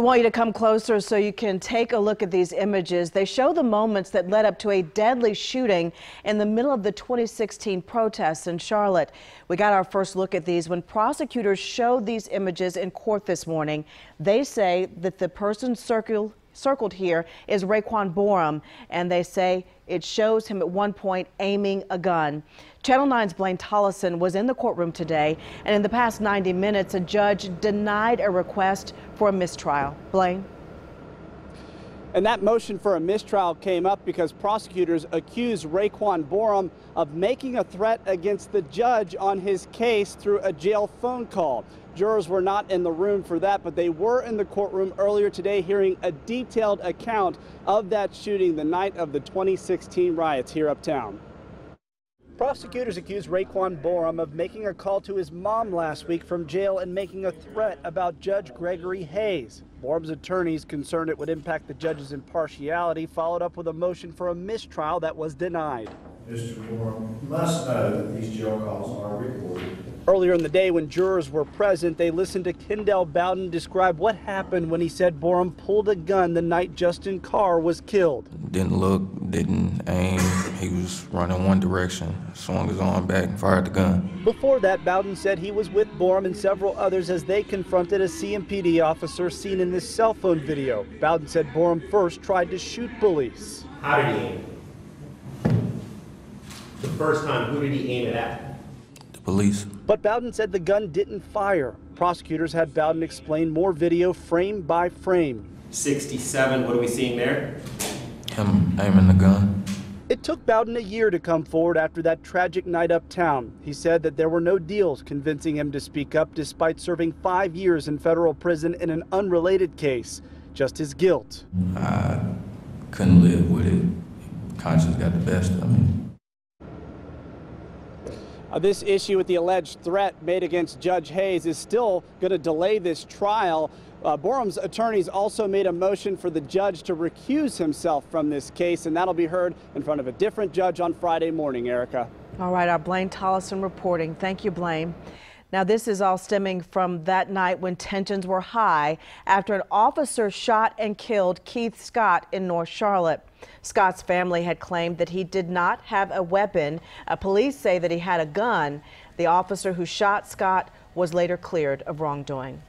want you to come closer so you can take a look at these images. They show the moments that led up to a deadly shooting in the middle of the 2016 protests in Charlotte. We got our first look at these when prosecutors showed these images in court this morning. They say that the person circled here is Raekwon Borum, and they say it shows him at one point aiming a gun. Channel 9's Blaine Tollison was in the courtroom today, and in the past 90 minutes, a judge denied a request for a mistrial. Blaine? And that motion for a mistrial came up because prosecutors accused Raekwon Borum of making a threat against the judge on his case through a jail phone call. Jurors were not in the room for that, but they were in the courtroom earlier today hearing a detailed account of that shooting the night of the 2016 riots here uptown. Prosecutors accused Raekwon Borum of making a call to his mom last week from jail and making a threat about Judge Gregory Hayes. Borum's attorneys, concerned it would impact the judge's impartiality, followed up with a motion for a mistrial that was denied. Mr. Borum, you must know that these jail calls are recorded. Earlier in the day, when jurors were present, they listened to Kendall Bowden describe what happened when he said Borum pulled a gun the night Justin Carr was killed. Didn't look, didn't aim. He was running one direction, swung his arm back and fired the gun. Before that, Bowden said he was with Borum and several others as they confronted a CMPD officer seen in this cell phone video. Bowden said Borum first tried to shoot police. How did he aim? The first time, who did he aim it at? The police. But Bowden said the gun didn't fire. Prosecutors had Bowden explain more video frame by frame. 67, what are we seeing there? Him aiming the gun. It took Bowden a year to come forward after that tragic night uptown. He said that there were no deals convincing him to speak up despite serving 5 years in federal prison in an unrelated case. Just his guilt. I couldn't live with it. Conscience got the best of me. This issue with the alleged threat made against Judge Hayes is still going to delay this trial. Borum's attorneys also made a motion for the judge to recuse himself from this case, and that'll be heard in front of a different judge on Friday morning, Erica. All right, our Blaine Tollison reporting. Thank you, Blaine. Now, this is all stemming from that night when tensions were high after an officer shot and killed Keith Scott in North Charlotte. Scott's family had claimed that he did not have a weapon. Police say that he had a gun. The officer who shot Scott was later cleared of wrongdoing.